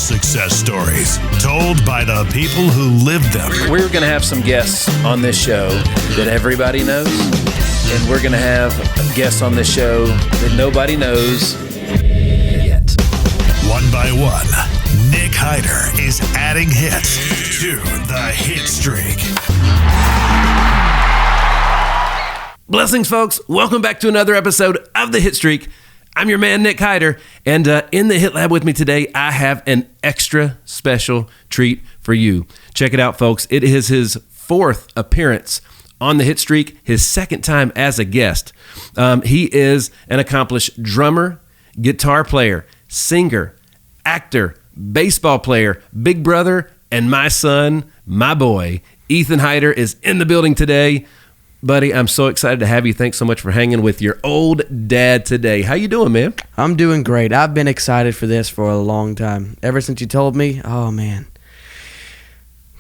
success stories told by the people who lived them. We're going to have some guests on this show that everybody knows, and we're going to have guests on this show that nobody knows yet. One by one, Nick Hyder is adding hits to the Hitstreak. Blessings, folks. Welcome back to another episode of the Hitstreak. I'm your man, Nick Hyder, and in the Hit Lab with me today, I have an extra special treat for you. Check it out, folks. It is his fourth appearance on the Hitstreak, his second time as a guest. He is an accomplished drummer, guitar player, singer, actor, baseball player, big brother, and my son, my boy. Ethan Hyder is in the building today. Buddy, I'm so excited to have you. Thanks so much for hanging with your old dad today. How you doing, man? I'm doing great. I've been excited for this for a long time. Ever since you told me, oh man,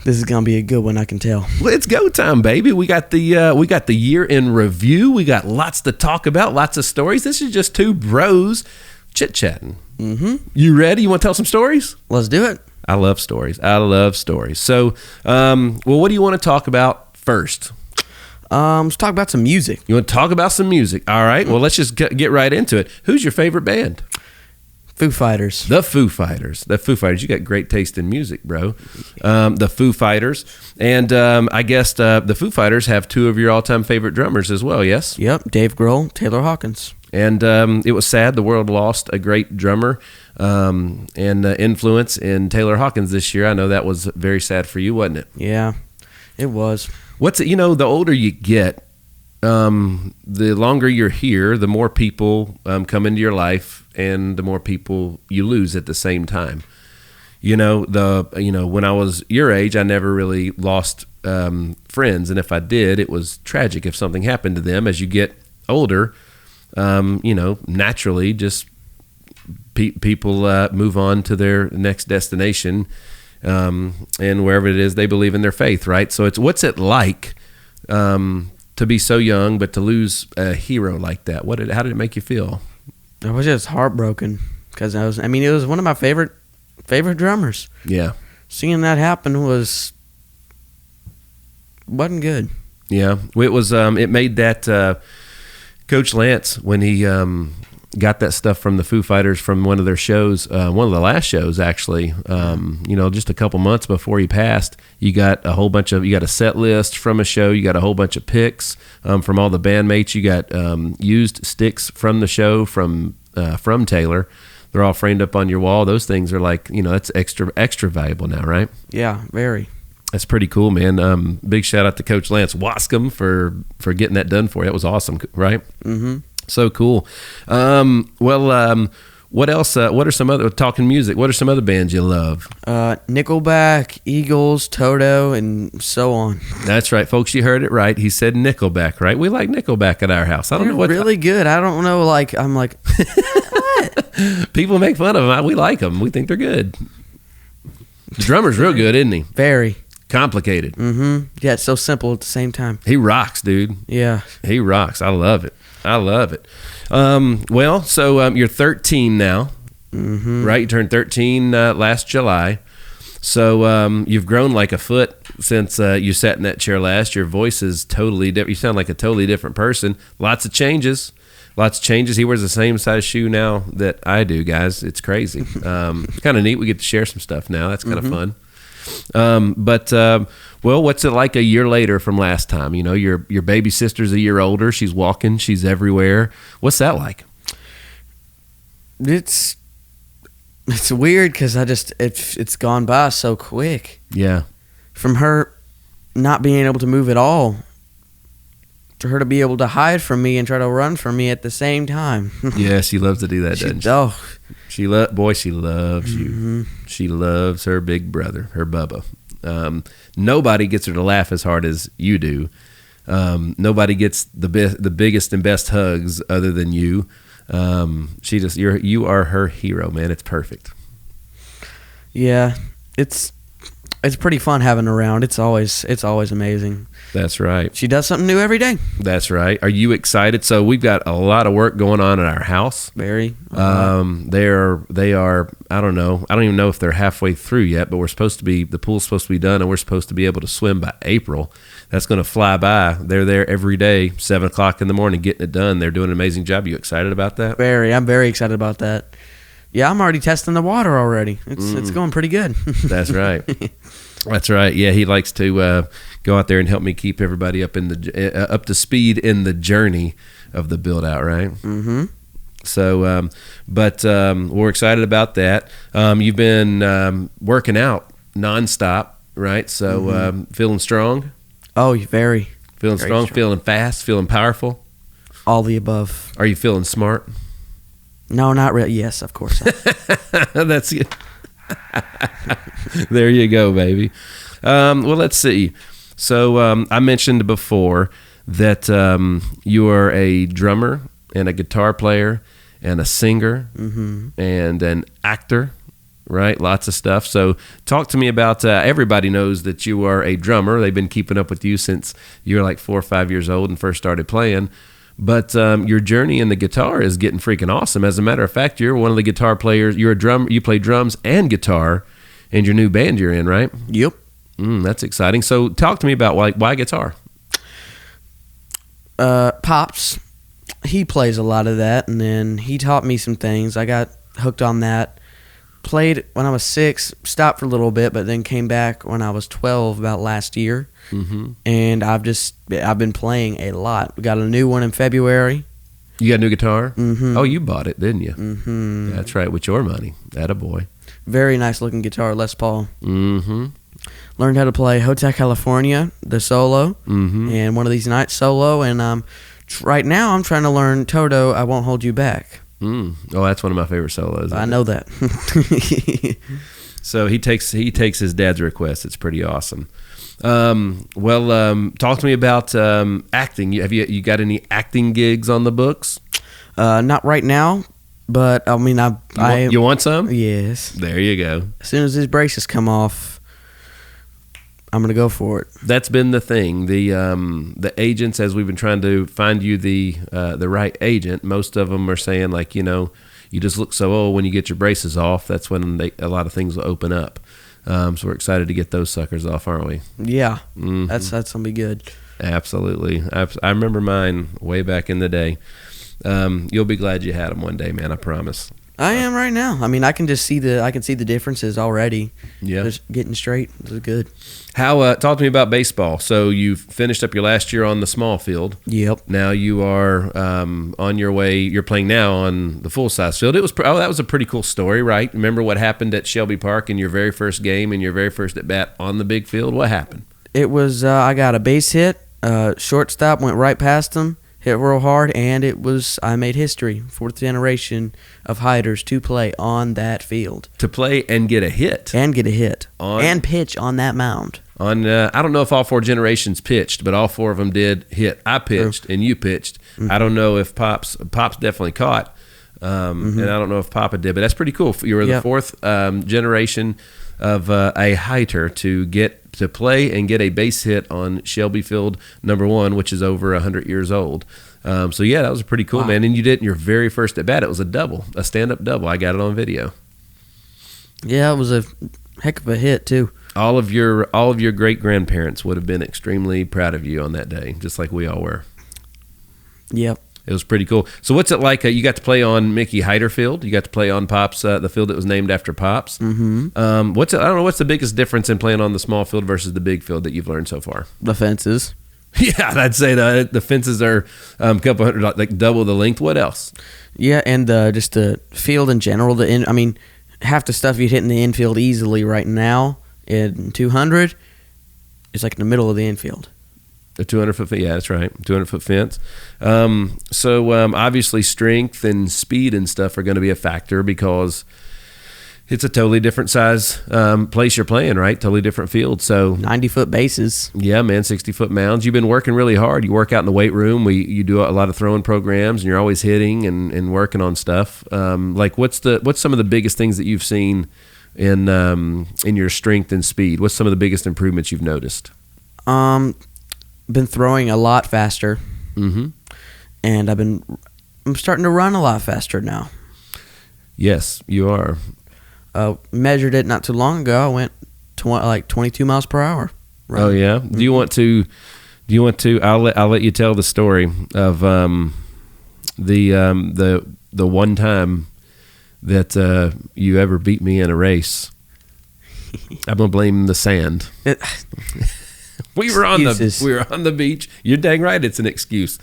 this is gonna be a good one. I can tell. Well, it's go time, baby. We got the year in review. We got lots to talk about, lots of stories. This is just two bros chit chatting. Mm-hmm. You ready? You want to tell some stories? Let's do it. I love stories. So, well, what do you want to talk about first? Let's talk about some music. You want to talk about some music? All right. Well, let's just get right into it. Who's your favorite band? Foo Fighters. The Foo Fighters. The Foo Fighters. You got great taste in music, bro. The Foo Fighters. And I guess the Foo Fighters have two of your all-time favorite drummers as well, yes? Yep. Dave Grohl, Taylor Hawkins. And it was sad the world lost a great drummer and influence in Taylor Hawkins this year. I know that was very sad for you, wasn't it? Yeah, it was. What's it? You know, the older you get, the longer you're here, the more people come into your life, and the more people you lose at the same time. When I was your age, I never really lost friends, and if I did, it was tragic if something happened to them. As you get older, naturally, just people move on to their next destination. And wherever it is they believe in their faith, right? So it's what's it like to be so young but to lose a hero like that? How did it make you feel? I was just heartbroken because it was one of my favorite drummers. Yeah, seeing that happen wasn't good. Yeah, it was. It made that Coach Lance, when he got that stuff from the Foo Fighters from one of their shows, one of the last shows actually, just a couple months before he passed, you got a set list from a show, you got a whole bunch of pics from all the bandmates, you got used sticks from the show from Taylor. They're all framed up on your wall. Those things are like, that's extra valuable now, right? Yeah, very. That's pretty cool, man. Big shout out to Coach Lance Wascom for getting that done for you. That was awesome, right? Mm-hmm. So cool. What else? What are some other, talking music, what are some other bands you love? Nickelback, Eagles, Toto, and so on. That's right, folks. You heard it right. He said Nickelback, right? We like Nickelback at our house. I don't know what. Really good. I don't know. I'm like, what? People make fun of them. We like them. We think they're good. The drummer's real good, isn't he? Very. Complicated. Mm-hmm. Yeah, it's so simple at the same time. He rocks, dude. Yeah. He rocks. I love it. So you're 13 now, mm-hmm. right? You turned 13 last July. So you've grown like a foot since you sat in that chair last. Your voice is totally different. You sound like a totally different person. Lots of changes. He wears the same size shoe now that I do, guys. It's crazy. It's kind of neat. We get to share some stuff now. That's kind of fun. Well, what's it like a year later from last time? Your baby sister's a year older. She's walking. She's everywhere. What's that like? It's weird because it's gone by so quick. Yeah. From her not being able to move at all to her to be able to hide from me and try to run from me at the same time. Yeah, she loves to do that, doesn't she? Oh. She loves mm-hmm. you. She loves her big brother, her Bubba. Nobody gets her to laugh as hard as you do. Nobody gets the biggest and best hugs other than you. You are her hero, man. It's perfect. Yeah, it's It's pretty fun having her around. It's always amazing. That's right. She does something new every day. That's right. Are you excited? So we've got a lot of work going on at our house. Very. They are. I don't know. I don't even know if they're halfway through yet. But the pool's supposed to be done, and we're supposed to be able to swim by April. That's going to fly by. They're there every day, 7:00 in the morning, getting it done. They're doing an amazing job. You excited about that? Very. I'm very excited about that. Yeah, I'm already testing the water already. It's going pretty good. That's right. That's right. Yeah, he likes to go out there and help me keep everybody up to speed in the journey of the build out. Right. Mm-hmm. So, we're excited about that. You've been working out nonstop, right? So, feeling strong. Oh, very. Feeling strong, feeling fast, feeling powerful. All the above. Are you feeling smart? No, not really. Yes, of course. That's it. There you go, baby. Well, let's see. So I mentioned before that you are a drummer and a guitar player and a singer and an actor, right? Lots of stuff. So talk to me about, everybody knows that you are a drummer. They've been keeping up with you since you were like 4 or 5 years old and first started playing. But your journey in the guitar is getting freaking awesome. As a matter of fact, you're one of the guitar players. You're a drum. You play drums and guitar in your new band you're in, right? Yep. That's exciting. So talk to me about why guitar? Pops, he plays a lot of that, and then he taught me some things. I got hooked on that. Played when I was 6, stopped for a little bit, but then came back when I was 12, about last year. And I've been playing a lot. We got a new one in February. You got a new guitar? Mm-hmm. Oh, you bought it, didn't you? Mm-hmm. That's right, with your money. Attaboy. Very nice looking guitar, Les Paul. Mm-hmm. Learned how to play Hotel California, the solo, and One of These Nights solo. And right now I'm trying to learn Toto, I Won't Hold You Back. Oh, that's one of my favorite solos. I know that. So he takes his dad's request. It's pretty awesome. Talk to me about acting. Have you got any acting gigs on the books? Not right now, but I mean, you want some? Yes. There you go. As soon as his braces come off, I'm gonna go for it. That's been the thing. The agents, as we've been trying to find you the right agent, most of them are saying like, you just look so old when you get your braces off. That's when a lot of things will open up. So we're excited to get those suckers off, aren't we? Yeah, that's gonna be good. Absolutely. I remember mine way back in the day. You'll be glad you had them one day, man. I promise. I am right now. I mean, I can see the differences already. Yeah, just getting straight. This is good. How? Talk to me about baseball. So you've finished up your last year on the small field. Yep. Now you are on your way. You're playing now on the full size field. That was a pretty cool story, right? Remember what happened at Shelby Park in your very first game and your very first at bat on the big field? What happened? It was I got a base hit. Shortstop went right past him. Hit real hard, and I made history. 4th generation of hiders to play on that field. To play and get a hit. And pitch on that mound. I don't know if all 4 generations pitched, but all 4 of them did hit. I pitched and you pitched. I don't know if Pops definitely caught, and I don't know if Papa did, but that's pretty cool. You were the 4th generation of a hitter to get to play and get a base hit on Shelby Field #1, which is over 100 years old. So yeah, that was pretty cool, man. And you did in your very first at bat. It was a stand-up double. I got it on video. Yeah, it was a heck of a hit too. All of your great grandparents would have been extremely proud of you on that day, just like we all were. Yep. It was pretty cool. So what's it like? You got to play on Mickey Hyder Field. You got to play on Pops, the field that was named after Pops. Mm-hmm. I don't know. What's the biggest difference in playing on the small field versus the big field that you've learned so far? The fences. Yeah, I'd say that the fences are a couple hundred, like double the length. What else? Yeah, and just the field in general. Half the stuff you'd hit in the infield easily right now in 200 is like in the middle of the infield. A 200-foot fence. Yeah, that's right. 200-foot fence. So obviously strength and speed and stuff are going to be a factor because it's a totally different size place you're playing, right? Totally different field. So 90-foot bases. Yeah, man, 60-foot mounds. You've been working really hard. You work out in the weight room. You do a lot of throwing programs, and you're always hitting and working on stuff. What's some of the biggest things that you've seen in your strength and speed? What's some of the biggest improvements you've noticed? Been throwing a lot faster, Mm-hmm. and I'm starting to run a lot faster now. Yes, you are. Measured it not too long ago. I went 22 miles per hour. Running. Oh yeah. Do you want to? I'll let you tell the story of the one time that you ever beat me in a race. I'm gonna blame the sand. We were on the beach. You're dang right. It's an excuse.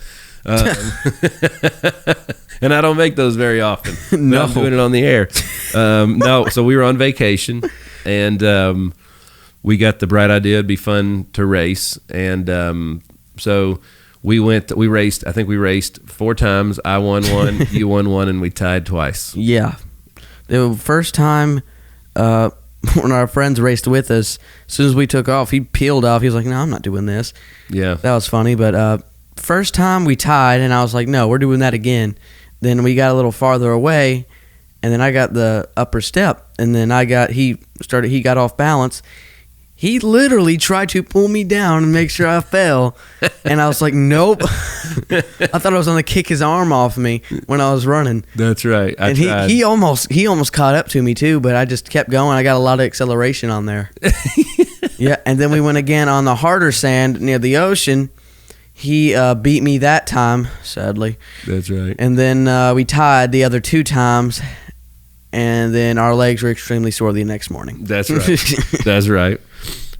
And I don't make those very often. No. I'm doing it on the air. No, so we were on vacation, and we got the bright idea it'd be fun to race, and so we raced. I think we raced 4 times. I won one, you won one, and we tied twice. Yeah, the first time when our friends raced with us, as soon as we took off, he peeled off. He was like, "No, I'm not doing this." Yeah, that was funny. But first time we tied, and I was like, "No, we're doing that again." Then we got a little farther away, and then I got the upper step, and then he got off balance. He literally tried to pull me down and make sure I fell, and I was like, "Nope." I thought I was going to kick his arm off me when I was running. that's right. And he almost caught up to me too, but I just kept going. I got a lot of acceleration on there. Yeah, and then we went again on the harder sand near the ocean. He beat me that time, sadly. That's right. And then we tied the other 2 times, and then our legs were extremely sore the next morning. That's right. That's right.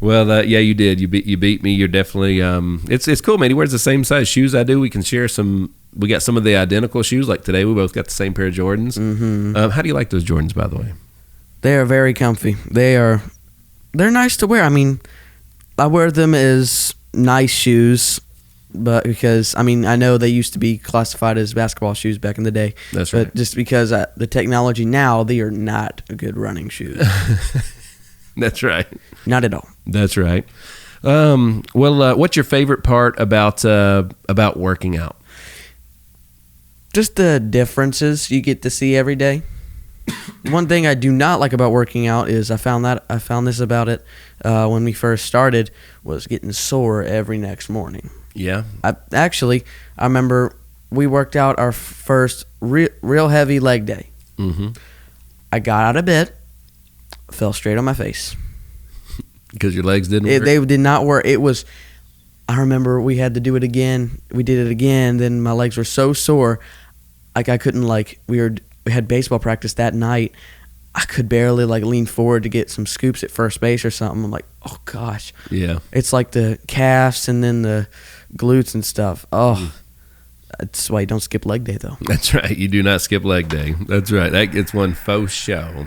Well, yeah, you did. You beat me. You're definitely. It's cool, man. He wears the same size shoes I do. We can share some. We got some of the identical shoes. Like today, we both got the same pair of Jordans. Mm-hmm. How do you like those Jordans, by the way? They are very comfy. They're nice to wear. I mean, I wear them as nice shoes, but because I know they used to be classified as basketball shoes back in the day. That's right. But just because the technology now, they are not good running shoes. That's right. Not at all. That's right. What's your favorite part about working out? Just the differences you get to see every day. One thing I do not like about working out is I found this about it when we first started, was getting sore every next morning. Yeah. I remember we worked out our first real heavy leg day. Mm-hmm. I got out of bed, fell straight on my face. Because your legs didn't work? They did not work. I remember we had to do it again. We did it again. Then my legs were so sore, like I couldn't we had baseball practice that night. I could barely lean forward to get some scoops at first base or something. I'm like, oh gosh. Yeah. It's like the calves and then the glutes and stuff. Oh, that's why you don't skip leg day though. That's right. You do not skip leg day. That's right. That gets one faux show.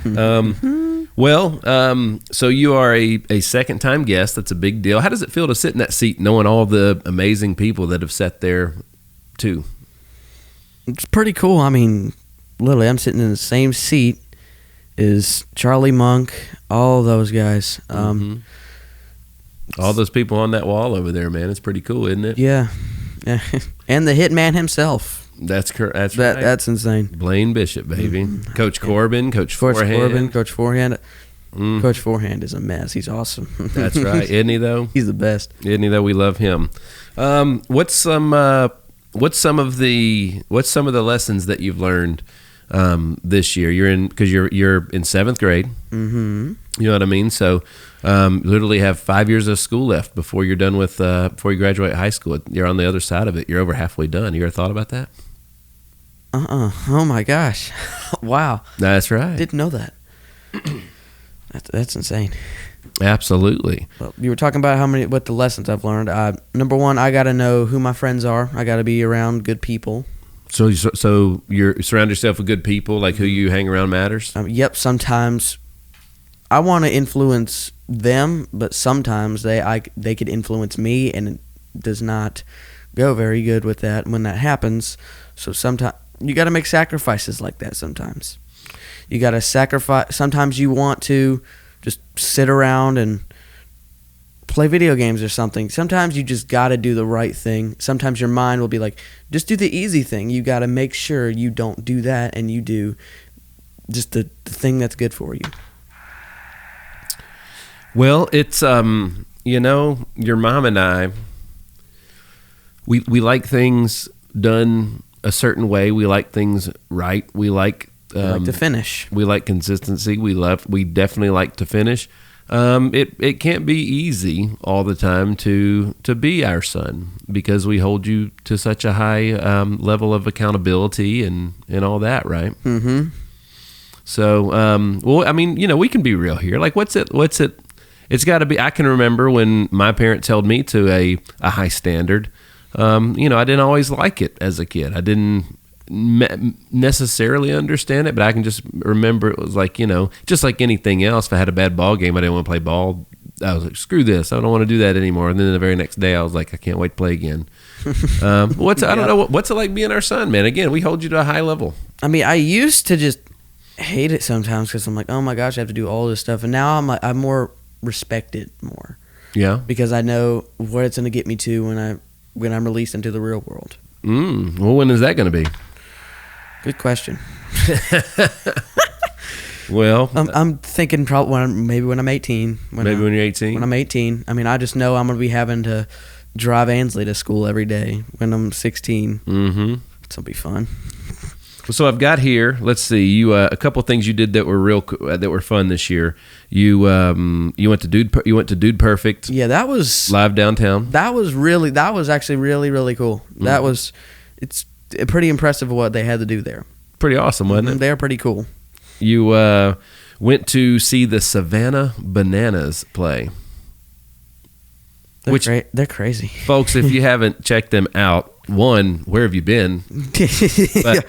So you are a second-time guest. That's a big deal. How does it feel to sit in that seat knowing all the amazing people that have sat there too? It's pretty cool. I mean, literally, I'm sitting in the same seat as Charlie Monk, all those guys. All those people on that wall over there, man. It's pretty cool, isn't it? Yeah. And the Hitman himself. That's correct. That's right. That's insane. Blaine Bishop, baby. Mm-hmm. Coach Corbin, Coach Forehand. Coach Forehand. Coach Forehand is a mess. He's awesome. That's right. Isn't he, though? He's the best. Isn't he, though? We love him. What's some of the lessons that you've learned this year? Because you're in 7th grade. Mm-hmm. You know what I mean? So literally have 5 years of school left before you're done with before you graduate high school. You're on the other side of it. You're over halfway done. You ever thought about that? Oh my gosh. Wow. That's right. Didn't know that. That's insane. Absolutely. Well, you were talking about what the lessons I've learned. Number one, I got to know who my friends are. I got to be around good people. So you surround yourself with good people, like who you hang around matters? Yep. Sometimes I want to influence them, but sometimes they could influence me, and it does not go very good with that when that happens. So sometimes you got to make sacrifices like that. Sometimes you got to sacrifice. Sometimes you want to just sit around and play video games or something. Sometimes you just got to do the right thing. Sometimes your mind will be like, just do the easy thing. You got to make sure you don't do that, and you do just the thing that's good for you. Well, it's your mom and I, we like things done a certain way. We like things right. We like to finish. We like consistency. We definitely like to finish. It can't be easy all the time to be our son, because we hold you to such a high level of accountability and all that, right? Mm-hmm. So, well, I mean, we can be real here. Like, what's it? It's got to be. I can remember when my parents held me to a high standard. I didn't always like it as a kid. I didn't necessarily understand it, but I can just remember it was like, just like anything else. If I had a bad ball game, I didn't want to play ball. I was like, screw this. I don't want to do that anymore. And then the very next day, I was like, I can't wait to play again. I don't know. What's it like being our son, man? Again, we hold you to a high level. I mean, I used to just hate it sometimes because I'm like, oh my gosh, I have to do all this stuff. And now I'm more respected more. Yeah. Because I know what it's going to get me to when I'm released into the real world. Well, when is that going to be? Good question. Well, I'm thinking probably maybe when I'm 18. When you're 18? When I'm 18. I mean, I just know I'm going to be having to drive Ansley to school every day when I'm 16. Mm-hmm. It's going to be fun. So I've got here, let's see, you a couple of things you did that were fun this year. You went to Dude Perfect. Yeah, that was live downtown. That was actually really, really cool. It's pretty impressive what they had to do there. Pretty awesome, wasn't it? They're pretty cool. You went to see the Savannah Bananas play. They're crazy. Folks, if you haven't checked them out, one, where have you been? But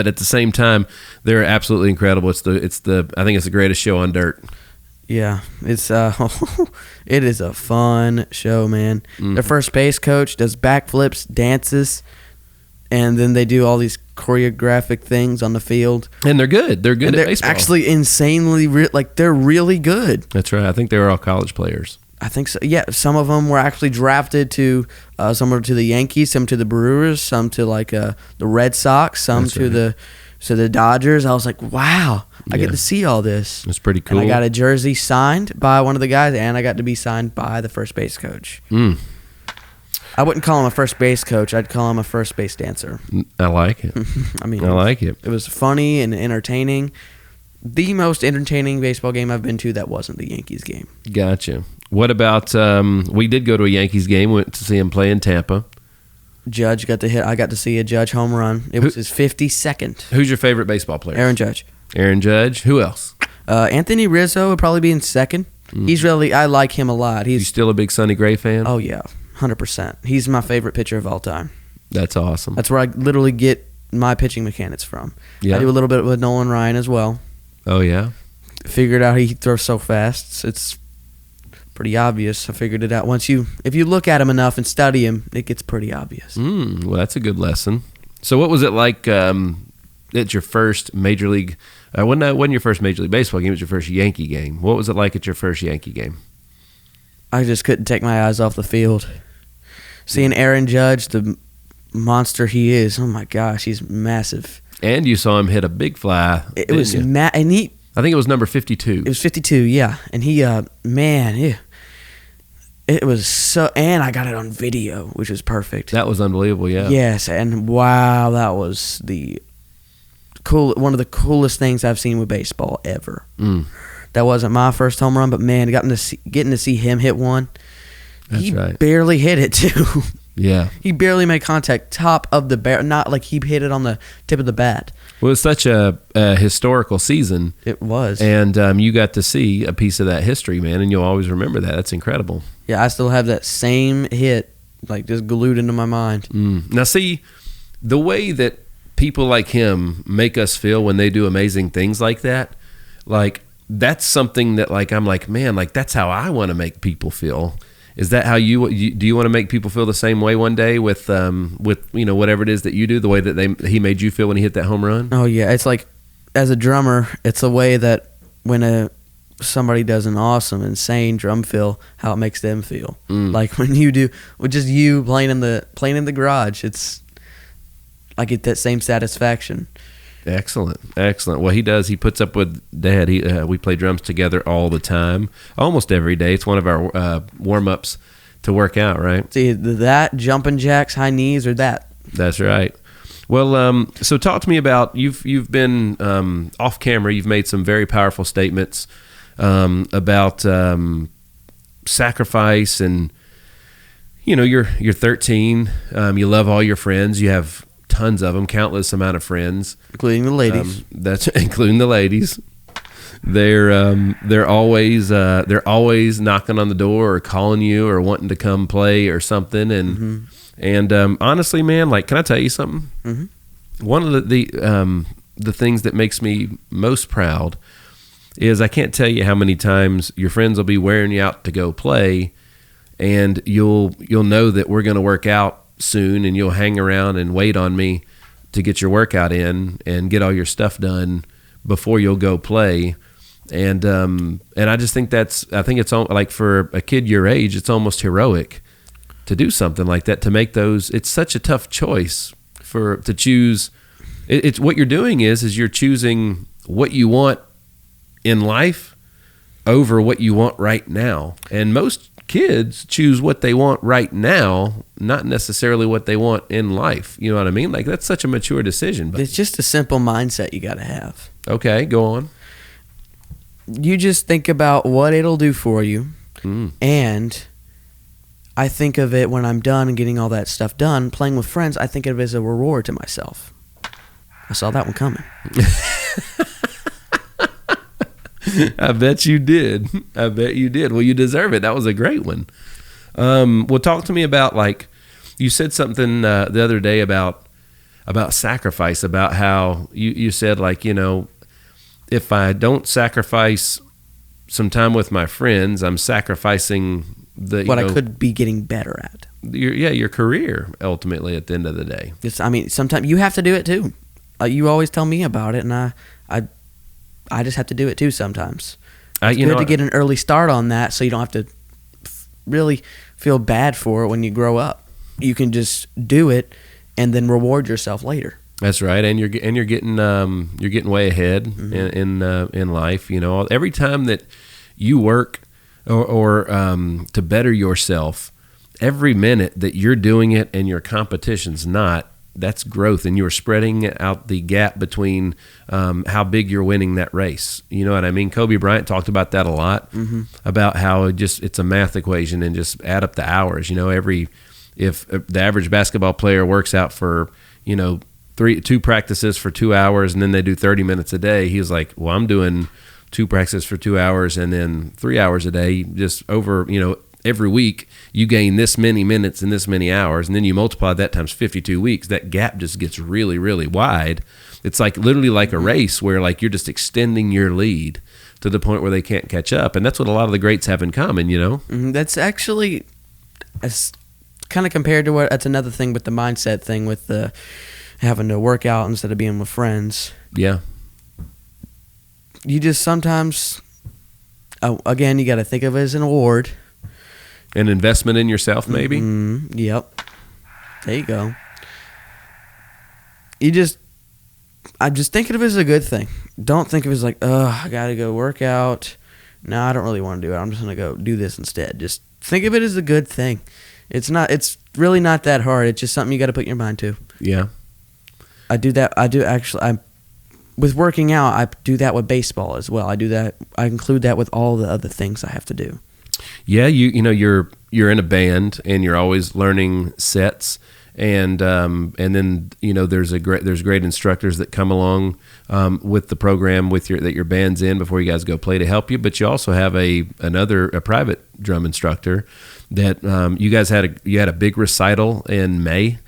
at the same time, they're absolutely incredible. I think it's the greatest show on dirt. Yeah, it's it is a fun show, man. Mm-hmm. Their first base coach does backflips, dances, and then they do all these choreographic things on the field. And they're good. They're good at baseball. Actually insanely they're really good. That's right. I think they were all college players. I think so. Yeah, some of them were actually drafted to some were to the Yankees, some to the Brewers, some to the Red Sox, some That's to right. the Dodgers. I was like, wow, I get to see all this. It's pretty cool. And I got a jersey signed by one of the guys, and I got to be signed by the first base coach. I wouldn't call him a first base coach. I'd call him a first base dancer. I like it. I mean, I like it. It was funny and entertaining. The most entertaining baseball game I've been to that wasn't the Yankees game. Gotcha. What about, we did go to a Yankees game, went to see him play in Tampa. Judge got to hit. I got to see a Judge home run. It was his 52nd. Who's your favorite baseball player? Aaron Judge. Aaron Judge. Who else? Anthony Rizzo would probably be in second. I like him a lot. You still a big Sonny Gray fan? Oh, yeah, 100%. He's my favorite pitcher of all time. That's awesome. That's where I literally get my pitching mechanics from. Yeah. I do a little bit with Nolan Ryan as well. Oh, yeah? Figured out he throws so fast. It's pretty obvious. I figured it out. If you look at him enough and study him, it gets pretty obvious. Well, that's a good lesson. So what was it like at your first Major League, wasn't your first Major League Baseball game, it was your first Yankee game. What was it like at your first Yankee game? I just couldn't take my eyes off the field. Seeing Aaron Judge, the monster he is, oh my gosh, he's massive. And you saw him hit a big fly. It was and I think it was number 52. It was 52, yeah. And he, it was so, and I got it on video, which was perfect. That was unbelievable, yeah. Yes, and wow, that was one of the coolest things I've seen with baseball ever. That wasn't my first home run, but man, getting to see him hit one. That's right. Barely hit it too. Yeah. He barely made contact, top of the bat, not like he hit it on the tip of the bat. Well, it's such a historical season. It was. And you got to see a piece of that history, man, and you'll always remember that. That's incredible. Yeah, I still have that same hit, just glued into my mind. Now, see, the way that people like him make us feel when they do amazing things like that, that's something that, I'm like, man, that's how I want to make people feel. Is that how do you want to make people feel the same way one day with whatever it is that you do, the way that he made you feel when he hit that home run? Oh yeah, it's like, as a drummer, it's a way that when somebody does an awesome, insane drum fill, how it makes them feel. Like when you do, with just you playing in the garage, I get that same satisfaction. Excellent. Well, he does. He puts up with Dad. We play drums together all the time, almost every day. It's one of our warm-ups to work out, right? It's either that, jumping jacks, high knees, or that. That's right. Well, so talk to me about you've been off camera. You've made some very powerful statements about sacrifice, and you're 13. You love all your friends. You have tons of them, countless amount of friends, including the ladies. That's including the ladies. They're always knocking on the door or calling you or wanting to come play or something. And honestly, man, like, can I tell you something? Mm-hmm. One of the things that makes me most proud is I can't tell you how many times your friends will be wearing you out to go play, and you'll know that we're going to work out soon, and you'll hang around and wait on me to get your workout in and get all your stuff done before you'll go play. And I just think it's like, for a kid your age, it's almost heroic to do something like that, to make those. It's such a tough choice to choose. It's what you're doing is you're choosing what you want in life over what you want right now. And most kids choose what they want right now, not necessarily what they want in life. You know what I mean? Like, that's such a mature decision. But it's just a simple mindset you got to have. Okay, go on. You just think about what it'll do for you. And I think of it when I'm done and getting all that stuff done, playing with friends, I think of it as a reward to myself. I saw that one coming. I bet you did. Well, you deserve it. That was a great one. Well, talk to me about, like, you said something the other day about sacrifice, about how you said, like, if I don't sacrifice some time with my friends, I'm sacrificing what I could be getting better at. Your career, ultimately, at the end of the day. Sometimes you have to do it too. You always tell me about it, and I just have to do it too sometimes. It's good to get an early start on that, so you don't have to really feel bad for it when you grow up. You can just do it and then reward yourself later. That's right, and you're getting way ahead in life. Every time that you work or to better yourself, every minute that you're doing it and your competition's not, that's growth, and you're spreading out the gap between how big you're winning that race. You know what I mean? Kobe Bryant talked about that a lot, about how it's a math equation, and just add up the hours. If the average basketball player works out for 2 practices for 2 hours, and then they do 30 minutes a day, he was like, well, I'm doing 2 practices for 2 hours and then 3 hours a day, just over, every week you gain this many minutes and this many hours, and then you multiply that times 52 weeks. That gap just gets really, really wide. It's like literally like a race where, like, you're just extending your lead to the point where they can't catch up. And that's what a lot of the greats have in common, That's actually kind of compared to that's another thing with the mindset thing, with the having to work out instead of being with friends. Yeah. You just sometimes, again, you got to think of it as an award. An investment in yourself, maybe? Yep. There you go. I just think of it as a good thing. Don't think of it as like, I got to go work out. No, I don't really want to do it. I'm just going to go do this instead. Just think of it as a good thing. It's really not that hard. It's just something you got to put your mind to. Yeah. I do that. With working out, I do that with baseball as well. I do that. I include that with all the other things I have to do. Yeah, you're in a band, and you're always learning sets, and then there's great instructors that come along with the program that your band's in before you guys go play to help you. But you also have a private drum instructor that you guys had a big recital in May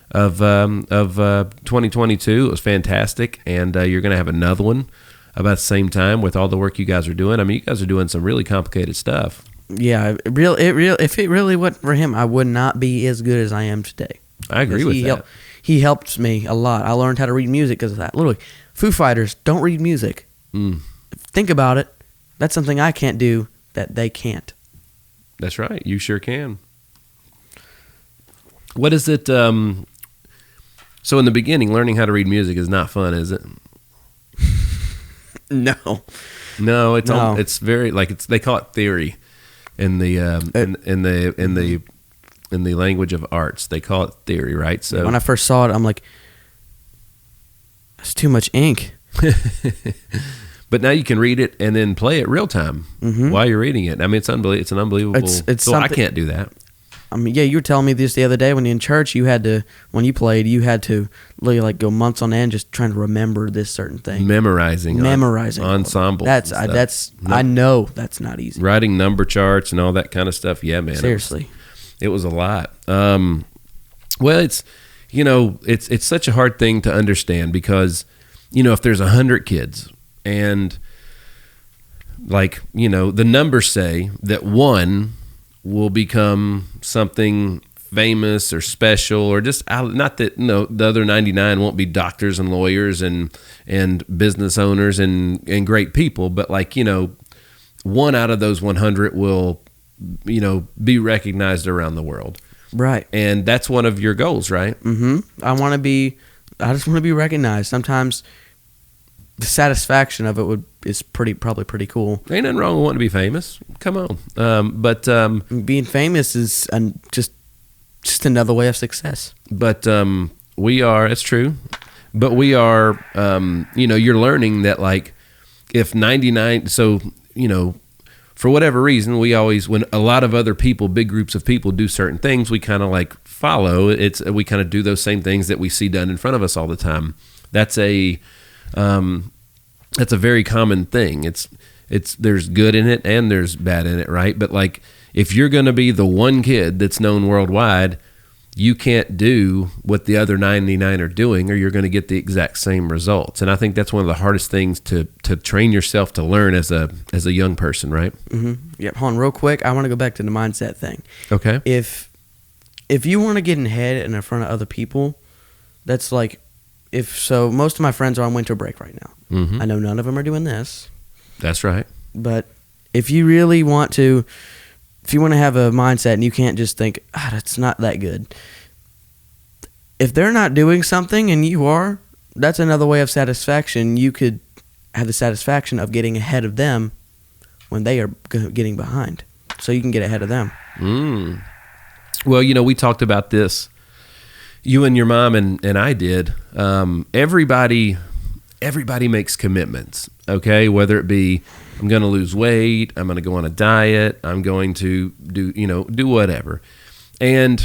of 2022. It was fantastic, and you're going to have another one about the same time with all the work you guys are doing. I mean, you guys are doing some really complicated stuff. Yeah, if it really wasn't for him, I would not be as good as I am today. I agree with that. He helped me a lot. I learned how to read music because of that. Literally, Foo Fighters don't read music. Think about it. That's something I can't do that they can't. That's right. You sure can. What is it? So in the beginning, learning how to read music is not fun, is it? No. No, it's No. it's very they call it theory in the in the language of arts. They call it theory, right? So When I first saw it, I'm like, that's too much ink. but now you can read it and then play it real time while you're reading it. I mean, it's unbelievable. It's an unbelievable. It's so I something- can't do that. I mean, yeah, you were telling me this the other day when in church, when you played, you had to literally like go months on end just trying to remember this certain thing. Memorizing ensemble. I know that's not easy. Writing number charts and all that kind of stuff. Yeah, man. Seriously. It was a lot. Well, it's it's such a hard thing to understand because if there's 100 kids and the numbers say that one will become something famous or special, or just not that the other 99 won't be doctors and lawyers and business owners and great people, but one out of those 100 will be recognized around the world. Right. And that's one of your goals, right? Mm-hmm. I just want to be recognized. Sometimes the satisfaction of it is probably pretty cool. Ain't nothing wrong with wanting to be famous. Come on. But being famous is just another way of success. But it's true. But we are, you're learning that if 99, so, for whatever reason, we always, when a lot of other people, big groups of people do certain things, we kind of follow. We kind of do those same things that we see done in front of us all the time. That's a very common thing. It's there's good in it and there's bad in it, right? But if you're going to be the one kid that's known worldwide, you can't do what the other 99 are doing, or you're going to get the exact same results. And I think that's one of the hardest things to train yourself to learn as a young person, right? Mm-hmm. Yep. Hold on, real quick. I want to go back to the mindset thing. Okay. If you want to get ahead and in front of other people, that's most of my friends are on winter break right now. Mm-hmm. I know none of them are doing this. That's right. But if you really want to, if you want to have a mindset and you can't just think, that's not that good. If they're not doing something and you are, that's another way of satisfaction. You could have the satisfaction of getting ahead of them when they are getting behind. So you can get ahead of them. Well, we talked about this. You and your mom and I did. Everybody makes commitments, okay? Whether it be I'm going to lose weight, I'm going to go on a diet, I'm going to do whatever. And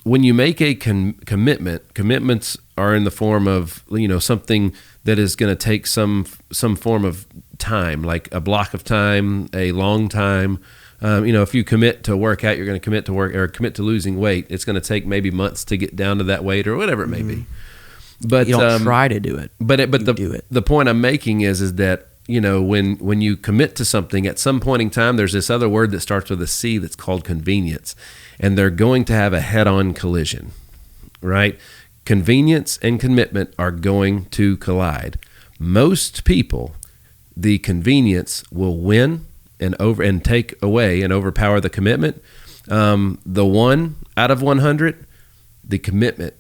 when you make a commitment, commitments are in the form of something that is going to take some form of time, like a block of time, a long time. If you commit to work out, you're going to commit to work or commit to losing weight. It's going to take maybe months to get down to that weight or whatever it may be. But you don't try to do it. But do it. The point I'm making is that when you commit to something, at some point in time, there's this other word that starts with a C that's called convenience, and they're going to have a head-on collision, right? Convenience and commitment are going to collide. Most people, the convenience will win and take away and overpower the commitment. The one out of 100, the commitment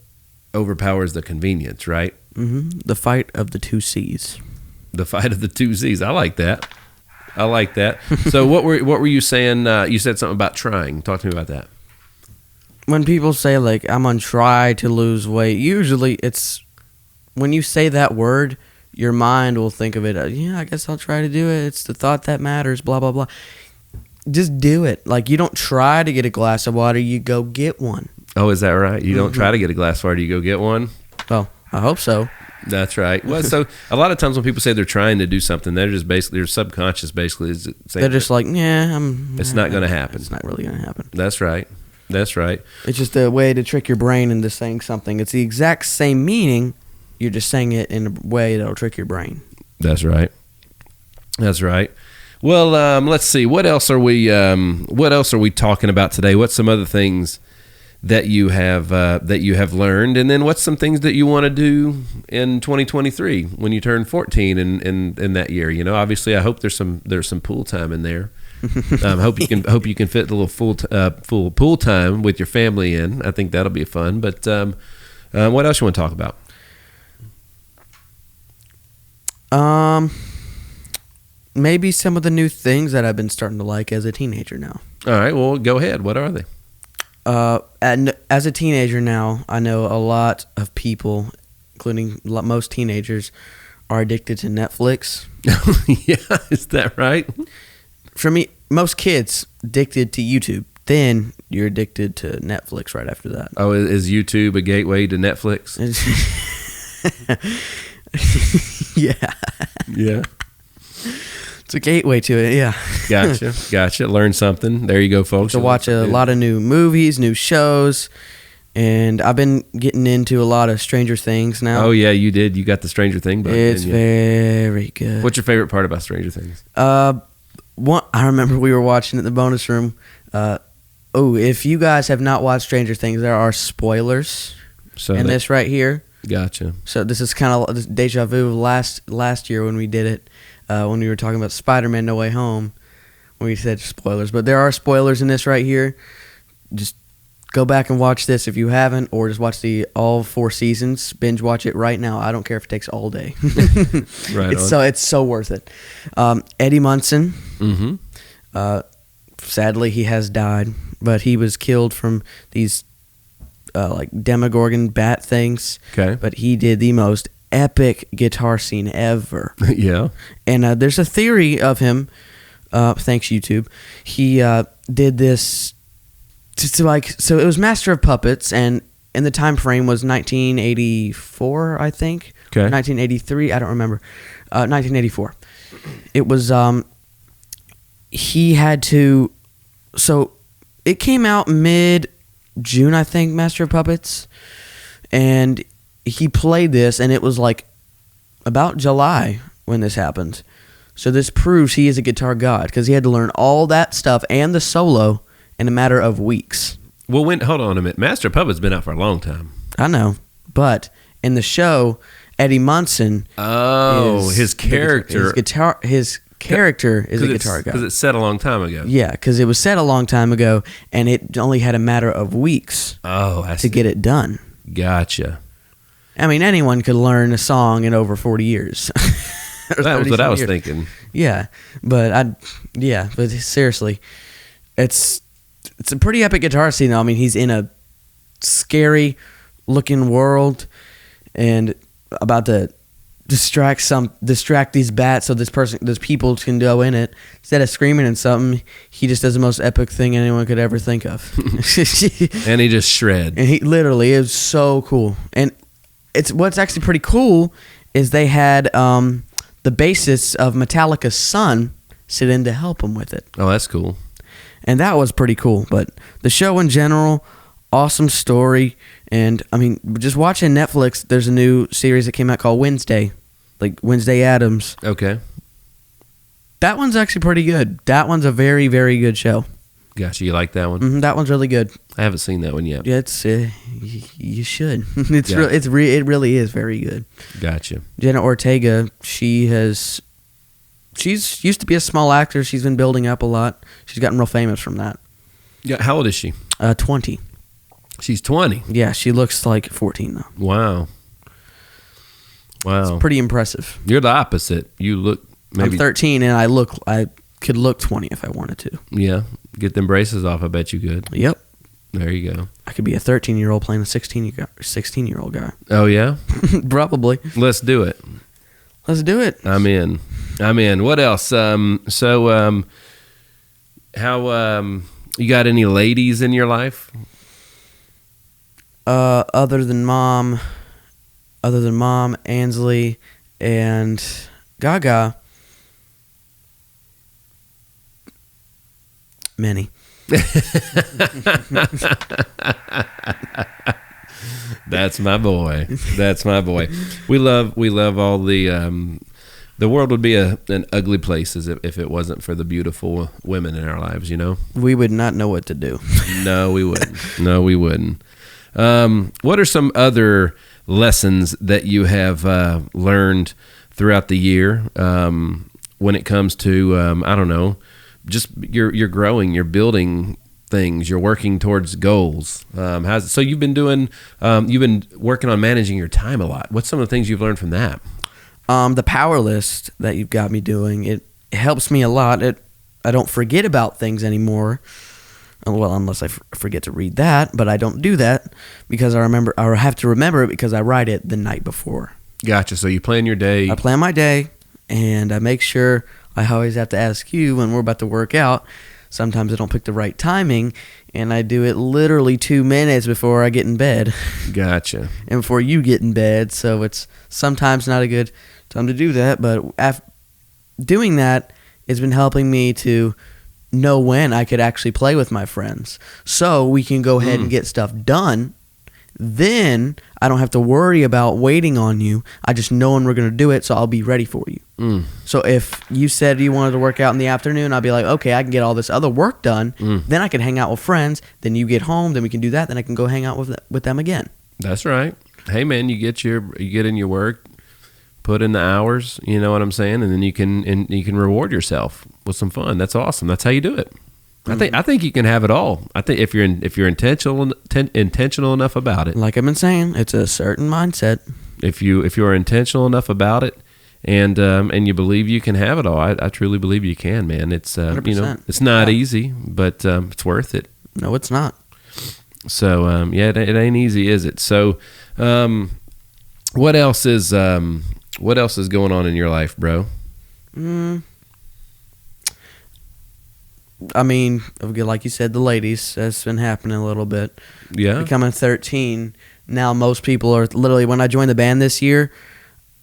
overpowers the convenience, right? Mm-hmm. The fight of the two C's. The fight of the two C's. I like that. So what were you saying? You said something about trying. Talk to me about that. When people say I'm on try to lose weight, usually it's when you say that word, your mind will think of it. I guess I'll try to do it. It's the thought that matters. Blah blah blah. Just do it. You don't try to get a glass of water. You go get one. Oh, is that right? You don't try to get a glass of water. You go get one. Well, I hope so. That's right. Well, so a lot of times when people say they're trying to do something, they're just basically, their subconscious basically is saying they're just it's not going to happen. It's not really going to happen. That's right. It's just a way to trick your brain into saying something. It's the exact same meaning. You're just saying it in a way that'll trick your brain. That's right. Well, let's see. What else are we talking about today? What's some other things that you have learned, and then what's some things that you want to do in 2023 when you turn 14 in that year? Obviously, I hope there's some pool time in there. Hope you can fit a little full pool time with your family in. I think that'll be fun. But what else you want to talk about? maybe some of the new things that I've been starting to like as a teenager now. All right, well, go ahead. What are they? As a teenager now, I know a lot of people, including most teenagers, are addicted to Netflix. Yeah, is that right? For me, most kids addicted to YouTube. Then you're addicted to Netflix right after that. Oh, is YouTube a gateway to Netflix? Yeah. Yeah. It's a gateway to it, yeah. Gotcha. Learn something. There you go, folks. To watch a lot of new movies, new shows, and I've been getting into a lot of Stranger Things now. Oh, yeah, you did. You got the Stranger Thing bug. It's very good. What's your favorite part about Stranger Things? I remember we were watching it in the bonus room. If you guys have not watched Stranger Things, there are spoilers in this right here. Gotcha. So this is kind of deja vu of last year when we did it, when we were talking about Spider-Man No Way Home, when we said spoilers. But there are spoilers in this right here. Just go back and watch this if you haven't, or just watch all 4 seasons. Binge watch it right now. I don't care if it takes all day. Right. It's so worth it. Eddie Munson. Mm-hmm. Sadly, he has died, but he was killed from these like Demogorgon bat things. Okay. But he did the most epic guitar scene ever. Yeah. And there's a theory of him. Thanks YouTube. He did this so it was Master of Puppets, and the time frame was 1984, I think. Okay. 1983, I don't remember. 1984. It was he had to. So it came out mid-June, I think, Master of Puppets, and he played this, and it was like about July when this happened. So this proves he is a guitar god, because he had to learn all that stuff and the solo in a matter of weeks. Well, hold on a minute. Master of Puppets been out for a long time. I know, but in the show, Eddie Munson. His character. His character is a guitar god. Because it's set a long time ago. Yeah, because it was set a long time ago, and it only had a matter of weeks to get it done. Gotcha. I mean, anyone could learn a song in over 40 years. That was what I was thinking. Yeah, but seriously, it's a pretty epic guitar scene, though. I mean, he's in a scary looking world and about to distract these bats so those people can go in it. Instead of screaming and something, he just does the most epic thing anyone could ever think of. And he just shred. And he literally is so cool. And what's actually pretty cool is they had the bassist of Metallica's son sit in to help him with it. Oh, that's cool. And that was pretty cool. But the show in general, awesome story. And, I mean, just watching Netflix, there's a new series that came out called Wednesday. Like Wednesday Addams. Okay. That one's actually pretty good. That one's a very, very good show. Gotcha. You like that one? Mm-hmm, that one's really good. I haven't seen that one yet. Yeah, you should. It really is very good. Gotcha. Jenna Ortega, she's used to be a small actor. She's been building up a lot. She's gotten real famous from that. Yeah. How old is she? 20. She's 20. Yeah, she looks like 14 though. Wow. It's pretty impressive. You're the opposite. You look maybe. I'm 13 and I could look 20 if I wanted to. Yeah. Get them braces off. I bet you could. Yep. There you go. I could be a 13-year-old playing a 16-year-old guy. Oh yeah. Probably. Let's do it. Let's do it. I'm in. What else? How you got any ladies in your life? Other than mom, Ansley, and Gaga, many. That's my boy. We love all the world would be an ugly place if it wasn't for the beautiful women in our lives, you know? We would not know what to do. No, we wouldn't. What are some other lessons that you have learned throughout the year when it comes to, I don't know, just you're growing, you're building things, you're working towards goals. So you've been working on managing your time a lot. What's some of the things you've learned from that? The power list that you've got me doing, it helps me a lot. I don't forget about things anymore. Well, unless I forget to read that, but I don't do that because I have to remember it because I write it the night before. Gotcha. So you plan your day. I plan my day, and I make sure I always have to ask you when we're about to work out. Sometimes I don't pick the right timing, and I do it literally 2 minutes before I get in bed. Gotcha. And before you get in bed, so it's sometimes not a good time to do that, but doing that has been helping me to know when I could actually play with my friends. So we can go ahead and get stuff done. Then I don't have to worry about waiting on you. I just know when we're going to do it, so I'll be ready for you. So if you said you wanted to work out in the afternoon, I'll be like, okay, I can get all this other work done. Then I can hang out with friends. Then you get home, then we can do that. Then I can go hang out with them again. That's right. Hey, man, you get in your work, put in the hours, you know what I'm saying, and then you can reward yourself with some fun. That's awesome. That's how you do it. I think you can have it all. I think if you're intentional enough about it. Like I've been saying, it's a certain mindset. If you're intentional enough about it, and you believe you can have it all, I truly believe you can, man. It's 100%. It's not easy, but it's worth it. No, it's not. So it ain't easy, is it? So what else is going on in your life, bro? I mean, like you said, the ladies, that's been happening a little bit. Yeah. Becoming 13. Now most people are literally, when I joined the band this year,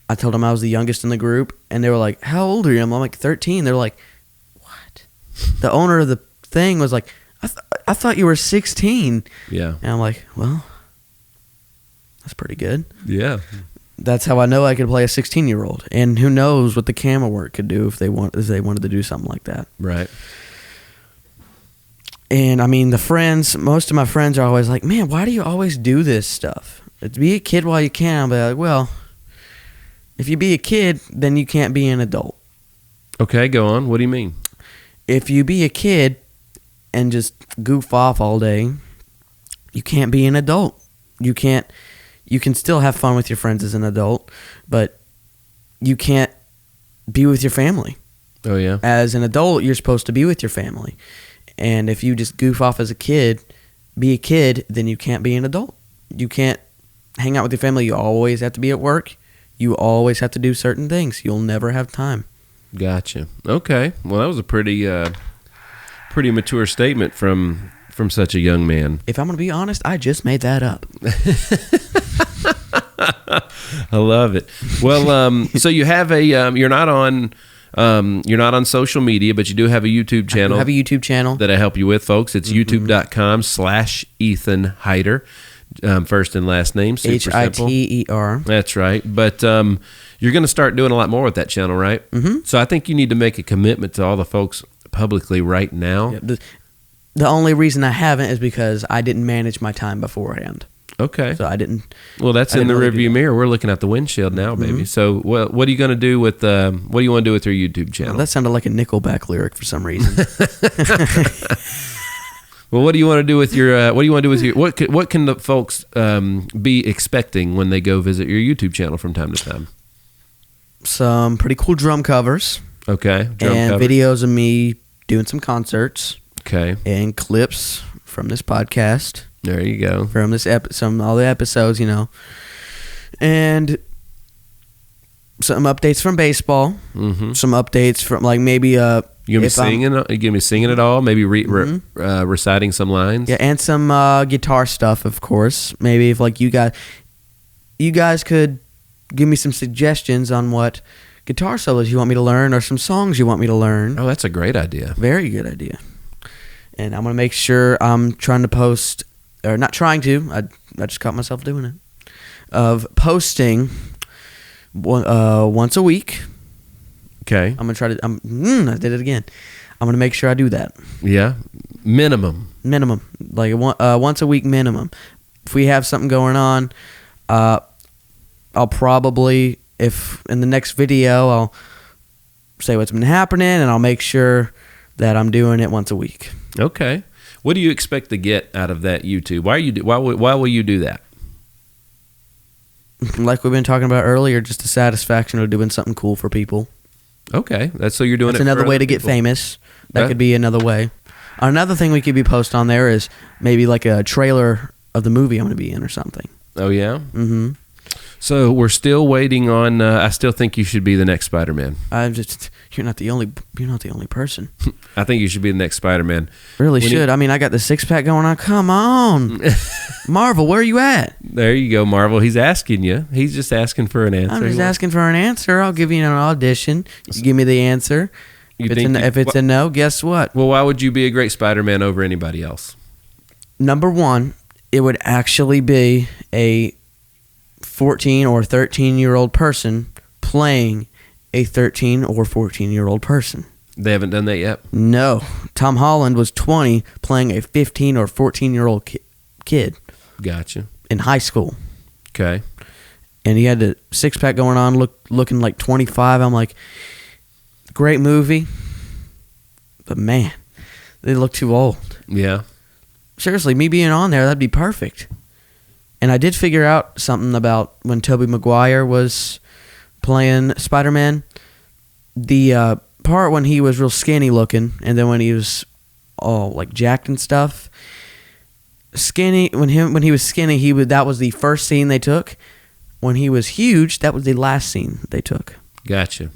I told them I was the youngest in the group, and they were like, how old are you? I'm like, 13. They're like, what? The owner of the thing was like, I thought you were 16. Yeah. And I'm like, well, that's pretty good. Yeah. That's how I know I could play a 16-year-old. And who knows what the camera work could do if they wanted to do something like that. Right. And I mean, most of my friends are always like, man, why do you always do this stuff? Be a kid while you can. I'll be like, well, if you be a kid, then you can't be an adult. Okay, go on. What do you mean? If you be a kid and just goof off all day, you can't be an adult. You can still have fun with your friends as an adult, but you can't be with your family. Oh, yeah. As an adult, you're supposed to be with your family. And if you just goof off as a kid, be a kid, then you can't be an adult. You can't hang out with your family. You always have to be at work. You always have to do certain things. You'll never have time. Gotcha. Okay. Well, that was a pretty mature statement from such a young man. If I'm going to be honest, I just made that up. I love it. Well, so you have you're not on social media, but you do have a YouTube channel. I have a YouTube channel that I help you with, folks. It's youtube.com/Ethan Heider. First and last name, super simple. Hiter. That's right. But you're going to start doing a lot more with that channel, right? Mm-hmm. So I think you need to make a commitment to all the folks publicly right now. Yep. The only reason I haven't is because I didn't manage my time beforehand. Okay. So I didn't. Well, that's in the rearview mirror. We're looking at the windshield now, baby. Mm-hmm. So, what are you going to do with? What do you want to do with your YouTube channel? Well, that sounded like a Nickelback lyric for some reason. Well, what do you want to do with your? What do you want to do with your? What can the folks be expecting when they go visit your YouTube channel from time to time? Some pretty cool drum covers. Okay. And videos of me doing some concerts. Okay. And clips from this podcast. There you go. From this all the episodes, and some updates from baseball. Mm-hmm. Some updates from maybe you gonna be singing? You gonna be singing it all? Maybe reciting some lines. Yeah, and some guitar stuff, of course. Maybe if you guys could give me some suggestions on what guitar solos you want me to learn, or some songs you want me to learn. Oh, that's a great idea. Very good idea. And I'm gonna make sure I'm trying to post. Or not trying to. I just caught myself doing it. Of posting once a week. Okay. I'm gonna try to. I did it again. I'm gonna make sure I do that. Yeah. Minimum. Once a week minimum. If we have something going on, I'll probably, if in the next video, I'll say what's been happening, and I'll make sure that I'm doing it once a week. Okay. What do you expect to get out of that YouTube? Why will you do that? Like we've been talking about earlier, just the satisfaction of doing something cool for people. Okay, so you're doing That's it. another for way other to get people. famous. That Okay. could be another way. Another thing we could be post on there is maybe like a trailer of the movie I'm going to be in or something. Oh yeah. Mm-hmm. So we're still waiting on. I still think you should be the next Spider-Man. You're not the only person. I think you should be the next Spider-Man. Really When should. I mean, I got the 6-pack going on. Come on, Marvel, where are you at? There you go, Marvel. He's asking you. He's just asking for an answer. I'm just asking for an answer. I'll give you an audition. You give me the answer. If it's a no, guess what? Well, why would you be a great Spider-Man over anybody else? Number one, it would actually be a 14 or 13-year-old person playing a 13 or 14-year-old person. They haven't done that yet. No. Tom Holland was 20 playing a 15 or 14-year-old kid Gotcha. in high school. Okay. And he had the 6-pack going on, looking like 25. I'm like, great movie. But man, they look too old. Yeah. Seriously, me being on there, that'd be perfect. And I did figure out something about when Tobey Maguire was playing Spider-Man. The part when he was real skinny looking, and then when he was all like jacked and stuff. Skinny when he was skinny, that was the first scene they took. When he was huge, that was the last scene they took. Gotcha.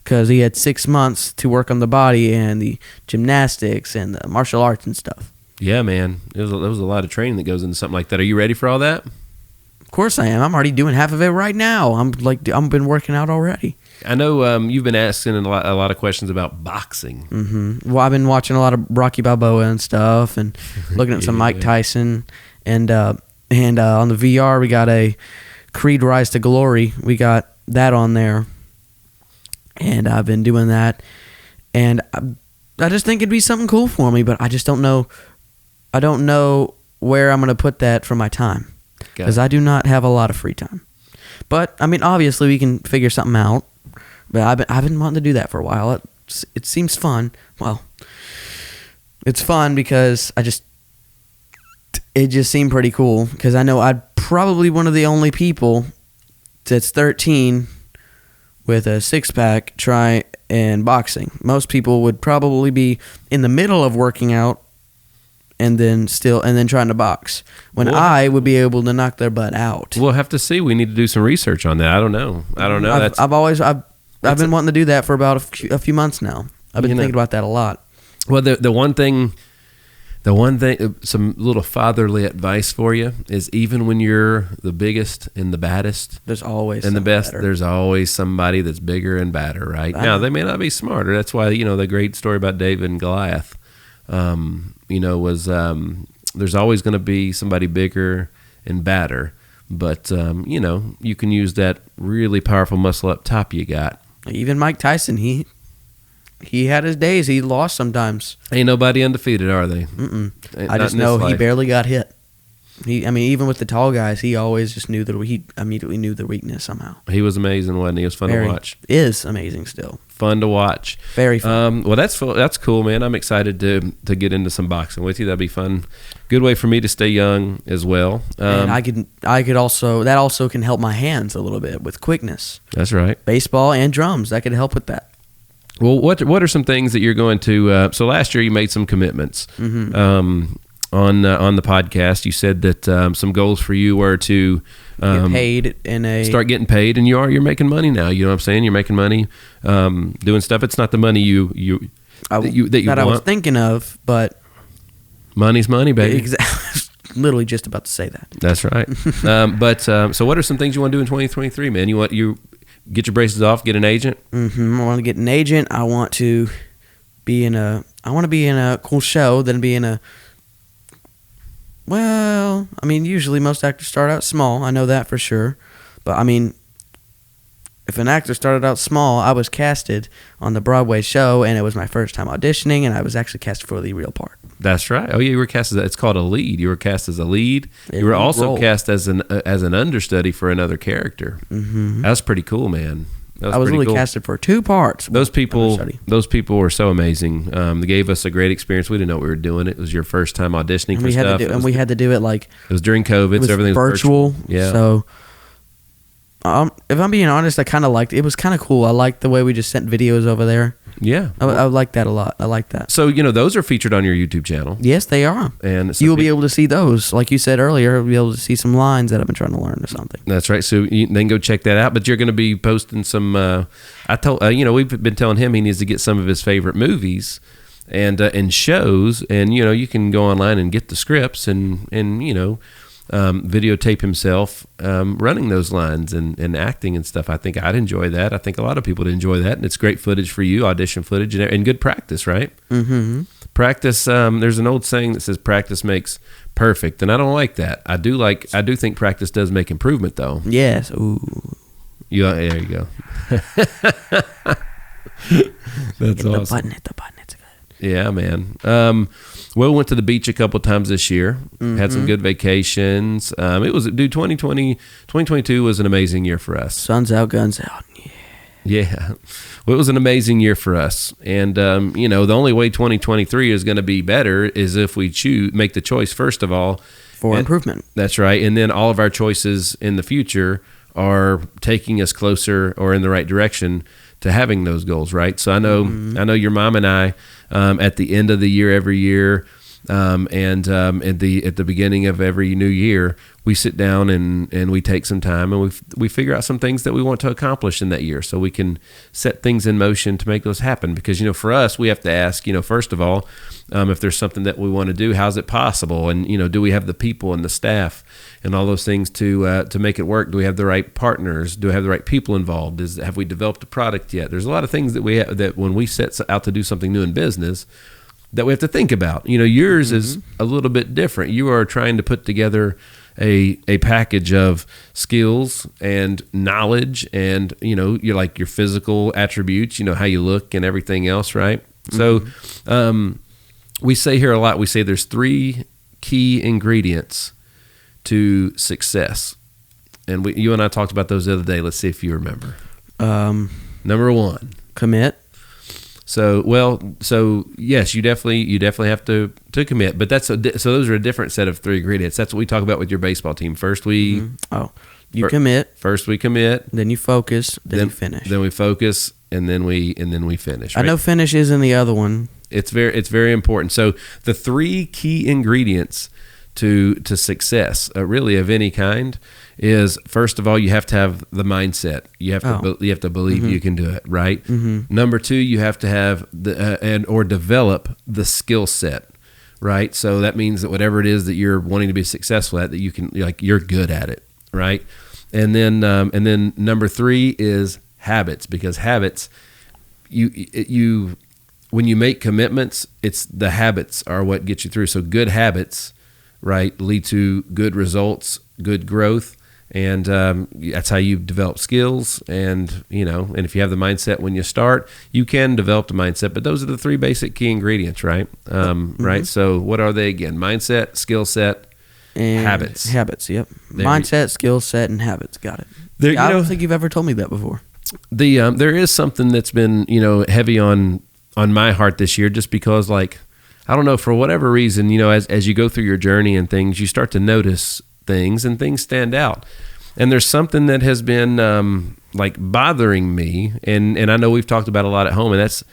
Because he had 6 months to work on the body and the gymnastics and the martial arts and stuff. Yeah, man. There was a lot of training that goes into something like that. Are you ready for all that? Of course I am. I'm already doing half of it right now. I've been working out already. I know you've been asking a lot of questions about boxing. Mm-hmm. Well, I've been watching a lot of Rocky Balboa and stuff, and looking at some Mike Tyson, and on the VR we got a Creed Rise to Glory. We got that on there, and I've been doing that, and I just think it'd be something cool for me, but I just don't know. I don't know where I'm going to put that for my time, because I do not have a lot of free time. But I mean, obviously we can figure something out. But I've been wanting to do that for a while. It seems fun. Well, it's fun because it just seemed pretty cool. Because I know I'd probably one of the only people that's 13 with a 6-pack try and boxing. Most people would probably be in the middle of working out and then trying to box. When I would be able to knock their butt out. We'll have to see. We need to do some research on that. I don't know. I've been wanting to do that for about a few months now. I've been thinking about that a lot. Well, the one thing, some little fatherly advice for you is even when you're the biggest and the baddest, there's always and the best, better. there's always somebody that's bigger and badder, right? Now, they may not be smarter. That's why, the great story about David and Goliath, was there's always going to be somebody bigger and badder. But, you can use that really powerful muscle up top you got. Even Mike Tyson, he had his days. He lost sometimes. Ain't nobody undefeated, are they? I just know he barely got hit. Even with the tall guys, he always just he immediately knew the weakness somehow. He was amazing, wasn't he? It was fun to watch. Is amazing still. Fun to watch. Very fun. Well, that's cool, man. I'm excited to get into some boxing with you. That'd be fun. Good way for me to stay young as well. And I could also that also can help my hands a little bit with quickness. That's right. Baseball and drums, that could help with that. Well, what are some things that you're going to? So last year you made some commitments. Mm-hmm. On the podcast, you said that some goals for you were to get paid start getting paid, and you're making money now. You know what I'm saying? You're making money doing stuff. It's not the money you want. I was thinking of, but money's money, baby. Exactly. Literally just about to say that. That's right. So what are some things you want to do in 2023, man? You get your braces off, get an agent. Mm-hmm. I want to get an agent. I want to be in a cool show, then be in a. Well, usually most actors start out small. I know that for sure. But, if an actor started out small, I was casted on the Broadway show, and it was my first time auditioning, and I was actually cast for the real part. That's right. Oh, yeah, you were cast it's called a lead. You were cast as a lead. You were also cast as an understudy for another character. Mm-hmm. That's pretty cool, man. I was really casted for 2 parts. Those people were so amazing. They gave us a great experience. We didn't know what we were doing. It was your first time auditioning for stuff. We had to do it like it was during COVID. So everything was virtual. Yeah. So If I'm being honest, I kind of liked it. It was kind of cool. I liked the way we just sent videos over there. Yeah. I like that a lot. I like that. So, those are featured on your YouTube channel. Yes, they are. And you will be able to see those. Like you said earlier, you'll be able to see some lines that I've been trying to learn or something. That's right. So then go check that out. But you're going to be posting some, we've been telling him he needs to get some of his favorite movies and shows. And, you can go online and get the scripts and videotape himself running those lines and acting and stuff. I think I'd enjoy that. I think a lot of people would enjoy that, and it's great footage for you, audition footage, and good practice, right? Mm-hmm. Practice. There's an old saying that says practice makes perfect, and I don't like that. I do think practice does make improvement, though. Yes. Ooh. There you go. That's awesome. Hit the button. It's good. Yeah, man. We went to the beach a couple times this year. Mm-hmm. Had some good vacations. 2022 was an amazing year for us. Sun's out, guns out. Yeah. Well, it was an amazing year for us. And, the only way 2023 is going to be better is if we make the choice, first of all. For improvement. That's right. And then all of our choices in the future are taking us closer or in the right direction to having those goals, right? So I know your mom and I, at the end of the year every year, and at the beginning of every new year, we sit down and we take some time and we figure out some things that we want to accomplish in that year, so we can set things in motion to make those happen. Because for us, we have to ask, first of all, if there's something that we want to do, how's it possible, and do we have the people and the staff and all those things to make it work? Do we have the right partners? Do we have the right people involved? Have we developed a product yet? There's a lot of things that we have, that when we set out to do something new in business, that we have to think about. Yours is a little bit different. You are trying to put together a package of skills and knowledge and, you're like your physical attributes, how you look and everything else, right? So we say here a lot, we say there's 3 key ingredients to success. And you and I talked about those the other day. Let's see if you remember. Number 1. Commit. So yes, you definitely have to commit, but so those are a different set of 3 ingredients. That's what we talk about with your baseball team. First you commit. First we commit, then you focus, then you finish. Then we focus, and then we finish. Right? I know finish is in the other one. It's very important. So the 3 key ingredients to success, really of any kind, is first of all, you have to have the mindset. You have to believe you can do it, right? Mm-hmm. Number 2, you have to have or develop the skill set, right? So that means that whatever it is that you're wanting to be successful at, that you can, you're good at it, right? And then number 3 is habits, because habits, you when you make commitments, it's the habits are what get you through. So good habits, right, lead to good results, good growth. And that's how you develop skills. And, and if you have the mindset when you start, you can develop the mindset. But those are the 3 basic key ingredients, right? Right. So what are they again? Mindset, skill set, and habits. Habits, yep. Mindset, skill set, and habits. Got it. I don't think you've ever told me that before. There is something that's been, heavy on my heart this year, just because, I don't know, for whatever reason, as you go through your journey and things, you start to notice things and things stand out. And there's something that has been bothering me, and I know we've talked about a lot at home, and that's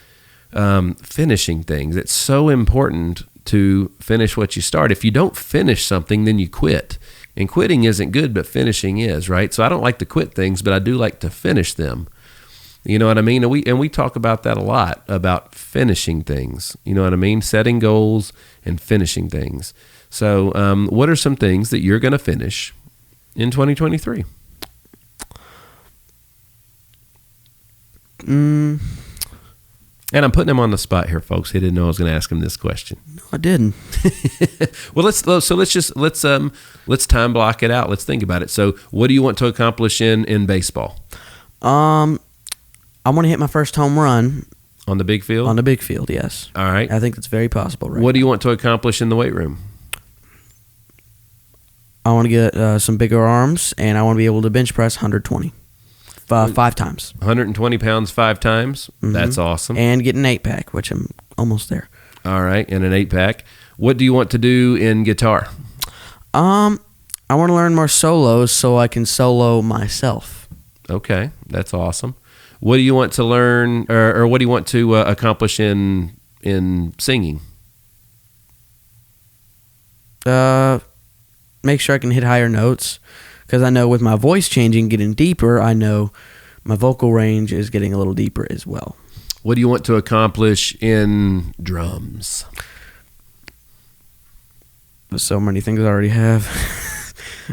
finishing things. It's so important to finish what you start. If you don't finish something, then you quit. And quitting isn't good, but finishing is, right? So I don't like to quit things, but I do like to finish them. You know what I mean? And we talk about that a lot, about finishing things. You know what I mean? Setting goals and finishing things. So what are some things that you're going to finish in 2023? And I'm putting him on the spot here, folks. He didn't know I was going to ask him this question. No, I didn't. Well, let's time block it out. Let's think about it. So, what do you want to accomplish in baseball? I want to hit my first home run on the big field. On the big field, yes. All right. I think that's very possible. Right. What do you want to accomplish in the weight room? I want to get some bigger arms, and I want to be able to bench press 120. 5 times. 120 pounds 5 times. Mm-hmm. That's awesome. And get an 8-pack, which I'm almost there. All right, and an 8-pack. What do you want to do in guitar? I want to learn more solos so I can solo myself. Okay, that's awesome. What do you want to learn, or what do you want to accomplish in singing? Make sure I can hit higher notes, because I know with my voice changing, getting deeper, I know my vocal range is getting a little deeper as well. What do you want to accomplish in drums? There's so many things I already have.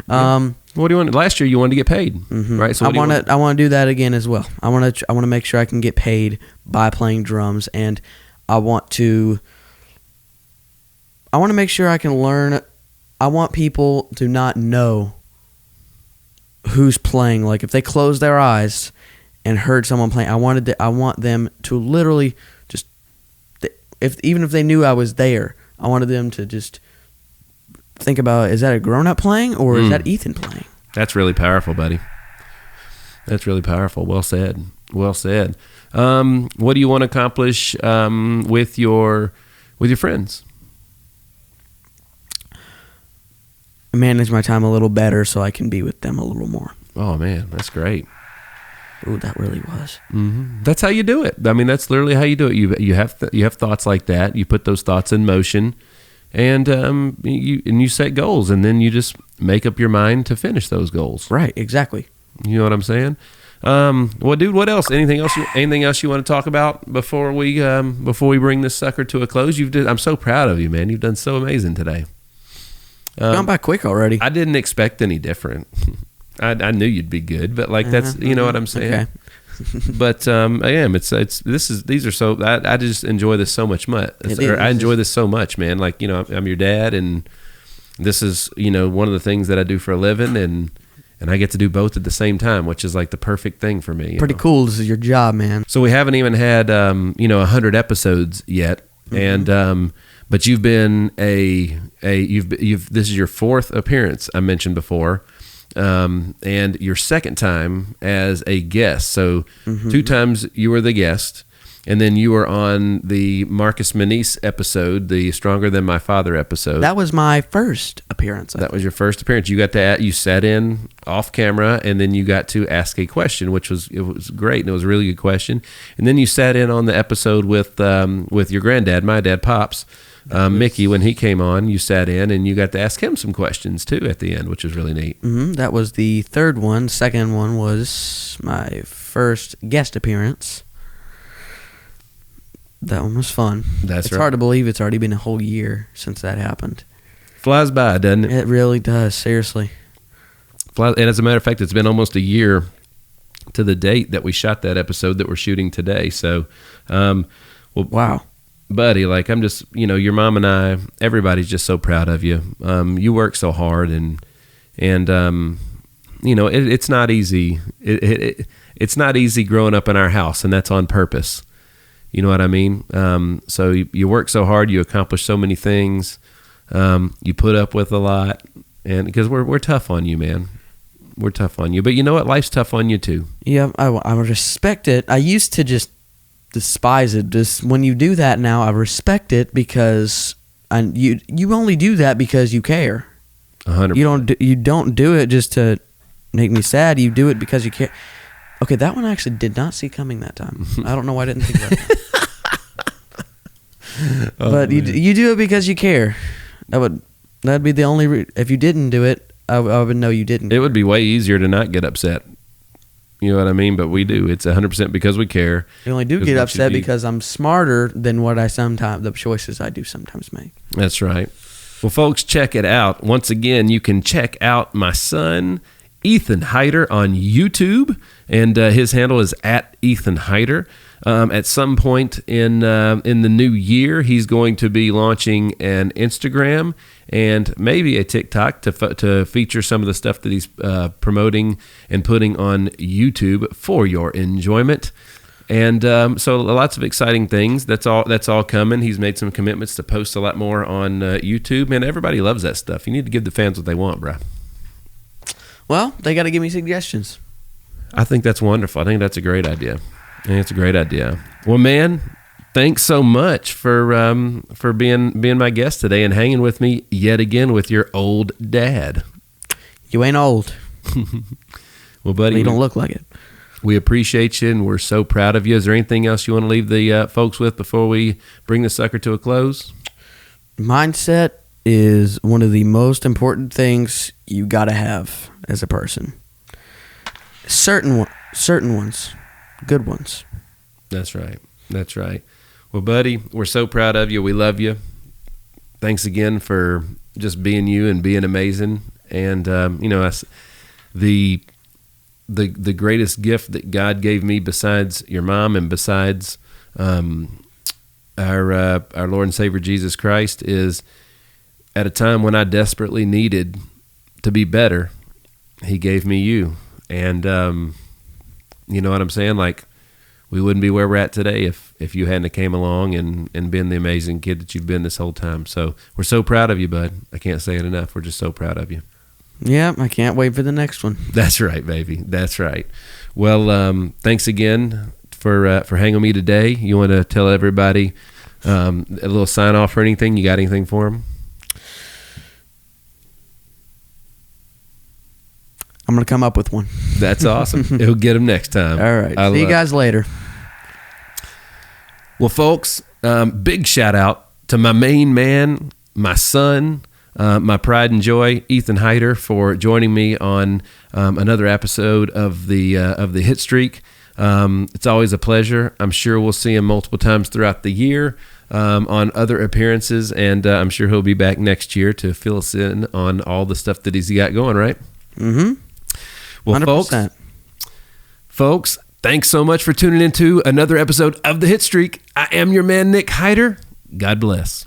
What do you want? Last year you wanted to get paid, right? So I want to do that again as well. I want to make sure I can get paid by playing drums, and I want to make sure I can learn. I want people to not know who's playing. Like if they closed their eyes and heard someone playing, I want them to literally just, even if they knew I was there, I wanted them to just think about, is that a grown-up playing or is that Ethan playing? That's really powerful, buddy. That's really powerful. Well said. Well said. What do you want to accomplish with your friends? Manage my time a little better so I can be with them a little more. Oh man, that's great. Ooh, that really was. Mm-hmm. That's how you do it. I mean, that's literally how you do it. You have thoughts like that. You put those thoughts in motion, and you set goals, and then you just make up your mind to finish those goals. Right. Exactly. You know what I'm saying? Well, dude, what else? Anything else you want to talk about before we bring this sucker to a close? I'm so proud of you, man. You've done so amazing today. Gone by quick already. I didn't expect any different. I knew you'd be good, but like that's, you know what I'm saying? Okay. But I am. These are so. I just enjoy this so much. I enjoy this so much, man. Like, you know, I'm your dad, and this is, you know, one of the things that I do for a living, and I get to do both at the same time, which is like the perfect thing for me. Pretty cool. This is your job, man. So we haven't even had 100 episodes yet, and but you've been this is your fourth appearance, I mentioned before. And your second time as a guest. So 2 times you were the guest, and then you were on the Marcus Manise episode, the Stronger Than My Father episode. That was my first appearance. That was your first appearance. You sat in off camera, and then you got to ask a question, which was great, and it was a really good question. And then you sat in on the episode with your granddad, my dad, Pops. Mickey, when he came on, you sat in and you got to ask him some questions too at the end, which was really neat. That was the third one. Second one was my first guest appearance. That one was fun. It's hard to believe it's already been a whole year since that happened. Flies by, doesn't it? It really does, seriously. And as a matter of fact, it's been almost a year to the date that we shot that episode that we're shooting today. So, wow. Buddy, like, I'm just, you know, your mom and I, everybody's just so proud of you. You work so hard, and you know, it's not easy. It's not easy growing up in our house, and that's on purpose. You know what I mean? So you work so hard, you accomplish so many things, you put up with a lot, and because we're tough on you, man. We're tough on you, but you know what? Life's tough on you too. Yeah, I respect it. I used to just despise it. Just when you do that now, I respect it, because you only do that because you care. 100%. You don't do it just to make me sad. You do it because you care. Okay, that one I actually did not see coming that time. I don't know why I didn't think about that. But you do it because you care. That'd be the only if you didn't do it, I would know you didn't. It would be way easier to not get upset. You know what I mean? But we do. It's 100% because we care. You only do get upset because I'm smarter than the choices I do sometimes make. That's right. Well, folks, check it out. Once again, you can check out my son, Ethan Hyder, on YouTube, and his handle is @EthanHyder. At some point in the new year, he's going to be launching an Instagram and maybe a TikTok to feature some of the stuff that he's promoting and putting on YouTube for your enjoyment. And so lots of exciting things. That's all coming. He's made some commitments to post a lot more on YouTube. Man, everybody loves that stuff. You need to give the fans what they want, bro. Well, they got to give me suggestions. I think that's wonderful. I think that's a great idea. Well, man, thanks so much for being my guest today and hanging with me yet again with your old dad. You ain't old. Well, buddy, you don't look like it. We appreciate you, and we're so proud of you. Is there anything else you want to leave the folks with before we bring the sucker to a close? Mindset is one of the most important things you got to have as a person. Certain ones, good ones. That's right. That's right. Well, buddy, we're so proud of you. We love you. Thanks again for just being you and being amazing. And the greatest gift that God gave me, besides your mom and besides our Lord and Savior Jesus Christ, is at a time when I desperately needed to be better, He gave me you. And you know what I'm saying? Like, we wouldn't be where we're at today if you hadn't came along and been the amazing kid that you've been this whole time. So we're so proud of you, bud. I can't say it enough. We're just so proud of you. Yeah, I can't wait for the next one. That's right, baby. That's right. Well, thanks again for hanging with me today. You want to tell everybody a little sign off or anything? You got anything for them? I'm going to come up with one. That's awesome. He'll get them next time. All right. See you guys later. Well, folks, big shout out to my main man, my son, my pride and joy, Ethan Heider, for joining me on another episode of the Hitstreak. It's always a pleasure. I'm sure we'll see him multiple times throughout the year on other appearances, and I'm sure he'll be back next year to fill us in on all the stuff that he's got going, right? Mm-hmm. Well, 100%. folks, thanks so much for tuning into another episode of the Hitstreak. I am your man, Nick Heider. God bless.